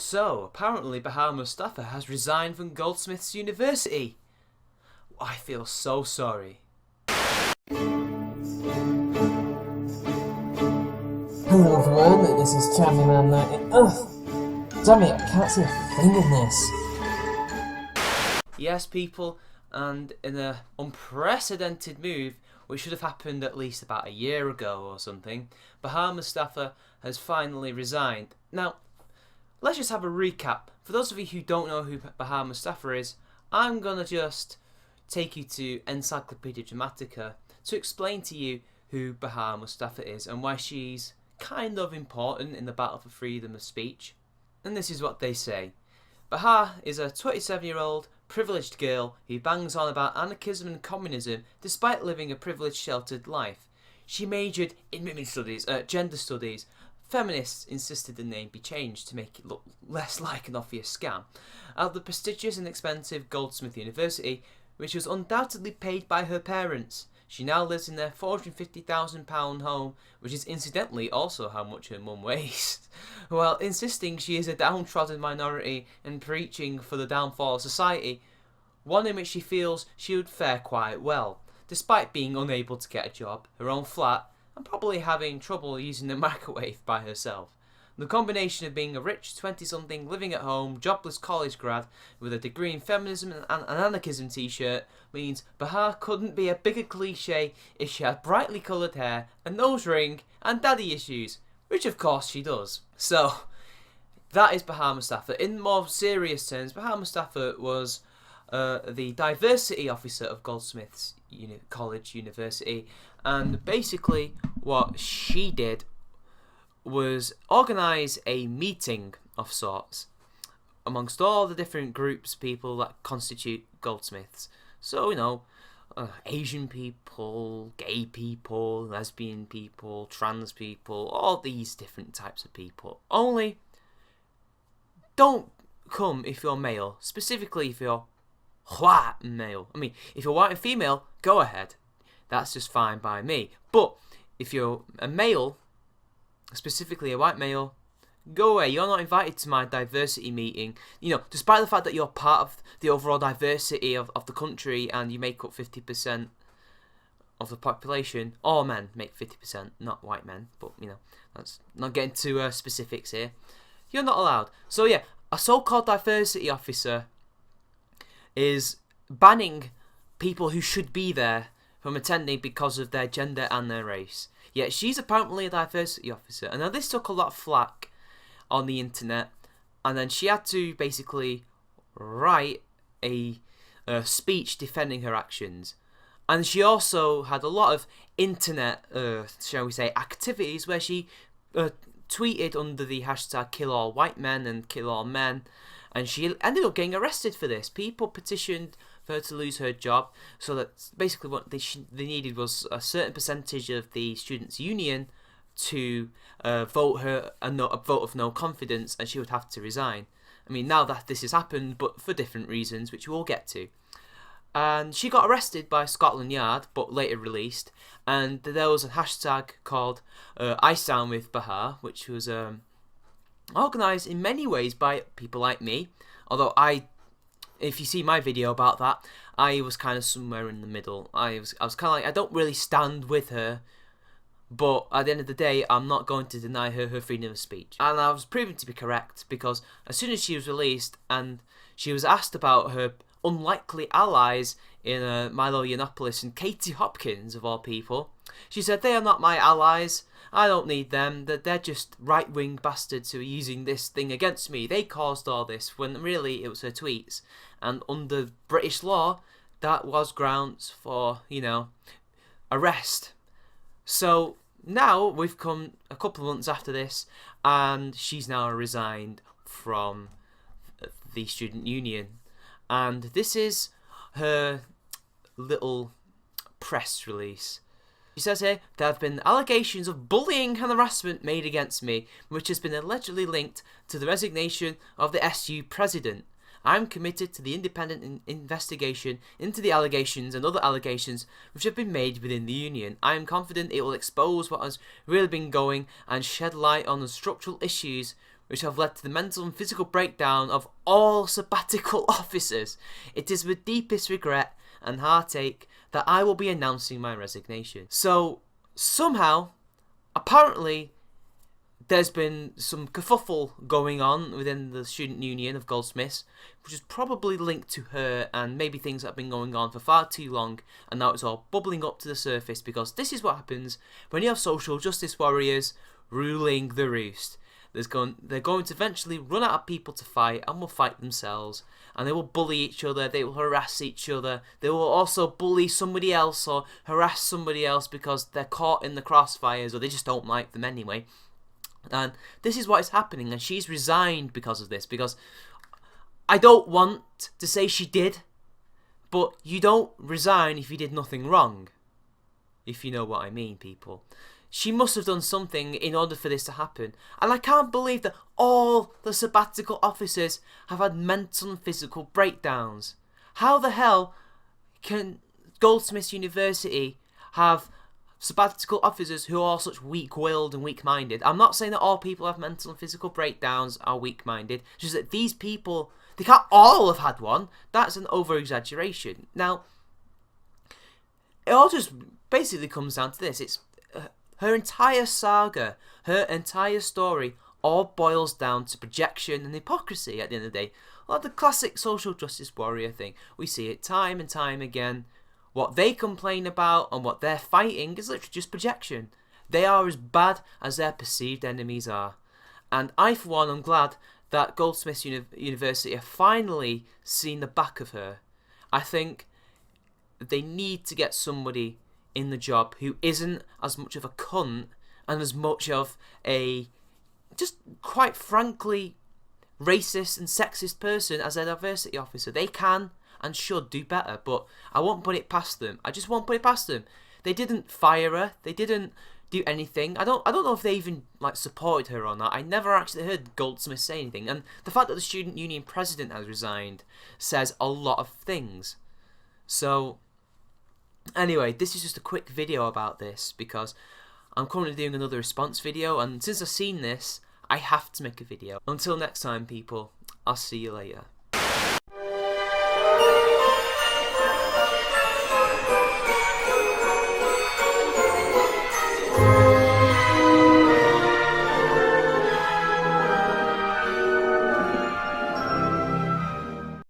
So, apparently Bahar Mustafa has resigned from Goldsmiths University. I feel so sorry. Hello everyone, this is Champion Ugh! Damn it, I can't see a thing in this. Yes, people, and in an unprecedented move, which should have happened at least about a year ago or something, Bahar Mustafa has finally resigned. Now, let's just have a recap. For those of you who don't know who Bahar Mustafa is, I'm going to just take you to Encyclopedia Dramatica to explain to you who Bahar Mustafa is and why she's kind of important in the battle for freedom of speech. And this is what they say. Bahar is a 27-year-old privileged girl who bangs on about anarchism and communism despite living a privileged, sheltered life. She majored in women's studies, gender studies. Feminists insisted the name be changed to make it look less like an obvious scam. At the prestigious and expensive Goldsmiths University, which was undoubtedly paid by her parents. She now lives in their £450,000 home, which is incidentally also how much her mum weighs, while insisting she is a downtrodden minority and preaching for the downfall of society, one in which she feels she would fare quite well, despite being unable to get a job, her own flat, and probably having trouble using the microwave by herself. The combination of being a rich 20-something living at home, jobless college grad with a degree in feminism and an anarchism t-shirt means Bahar couldn't be a bigger cliche if she had brightly coloured hair, a nose ring and daddy issues, which of course she does. So, that is Bahar Mustafa. In more serious terms, Bahar Mustafa was the diversity officer of Goldsmiths College University, and basically what she did was organise a meeting of sorts amongst all the different groups of people that constitute Goldsmiths. So, Asian people, gay people, lesbian people, trans people, all these different types of people. Only, don't come if you're male, specifically if you're white male. I mean, if you're white and female, go ahead. That's just fine by me. But if you're a male, specifically a white male, go away. You're not invited to my diversity meeting. Despite the fact that you're part of the overall diversity of the country and you make up 50% of the population, all men make 50%, not white men, but that's not getting to specifics here. You're not allowed. So yeah, a so-called diversity officer is banning people who should be there from attending because of their gender and their race. Yet she's apparently a diversity officer. And now this took a lot of flack on the internet, and then she had to basically write a speech defending her actions. And she also had a lot of internet, shall we say, activities where she tweeted under the hashtag kill all white men and kill all men. And she ended up getting arrested for this. People petitioned for her to lose her job, so that basically what they needed was a certain percentage of the students' union to vote her a vote of no confidence, and she would have to resign. I mean, now that this has happened, but for different reasons, which we'll get to. And she got arrested by Scotland Yard, but later released. And there was a hashtag called I Stand With Bahar, which was organised in many ways by people like me. Although if you see my video about that, I was kind of somewhere in the middle. I was kind of like, I don't really stand with her, but at the end of the day, I'm not going to deny her freedom of speech. And I was proven to be correct, because as soon as she was released and she was asked about her unlikely allies in Milo Yiannopoulos and Katie Hopkins, of all people, she said, "They are not my allies. I don't need them. They're just right-wing bastards who are using this thing against me. They caused all this," when really it was her tweets. And under British law, that was grounds for, arrest. So now we've come a couple of months after this, and she's now resigned from the student union. And this is her little press release. She says here, "There have been allegations of bullying and harassment made against me, which has been allegedly linked to the resignation of the SU president. I am committed to the independent investigation into the allegations and other allegations which have been made within the union. I am confident it will expose what has really been going and shed light on the structural issues which have led to the mental and physical breakdown of all sabbatical officers. It is with deepest regret and heartache that I will be announcing my resignation. So, somehow, apparently, there's been some kerfuffle going on within the student union of Goldsmiths, which is probably linked to her and maybe things that have been going on for far too long, and now it's all bubbling up to the surface, because this is what happens when you have social justice warriors ruling the roost. They're going to eventually run out of people to fight and will fight themselves, and they will bully each other, they will harass each other, they will also bully somebody else or harass somebody else because they're caught in the crossfires or they just don't like them anyway. And this is what is happening, and she's resigned because of this, because I don't want to say she did, but you don't resign if you did nothing wrong, if you know what I mean, people. She must have done something in order for this to happen, and I can't believe that all the sabbatical officers have had mental and physical breakdowns. How the hell can Goldsmiths University have sabbatical officers who are such weak-willed and weak-minded? I'm not saying that all people who have mental and physical breakdowns are weak-minded, just that these people, they can't all have had one. That's an over-exaggeration. Now, it all just basically comes down to this. It's her entire saga, her entire story, all boils down to projection and hypocrisy at the end of the day. Like the classic social justice warrior thing. We see it time and time again. What they complain about and what they're fighting is literally just projection. They are as bad as their perceived enemies are. And I, for one, am glad that Goldsmiths University have finally seen the back of her. I think they need to get somebody in the job who isn't as much of a cunt and as much of a, just quite frankly, racist and sexist person as a diversity officer. They can and should do better, but I won't put it past them. I just won't put it past them. They didn't fire her. They didn't do anything. I don't know if they even supported her or not. I never actually heard Goldsmith say anything. And the fact that the student union president has resigned says a lot of things. So anyway, this is just a quick video about this because I'm currently doing another response video, and since I've seen this, I have to make a video. Until next time, people, I'll see you later.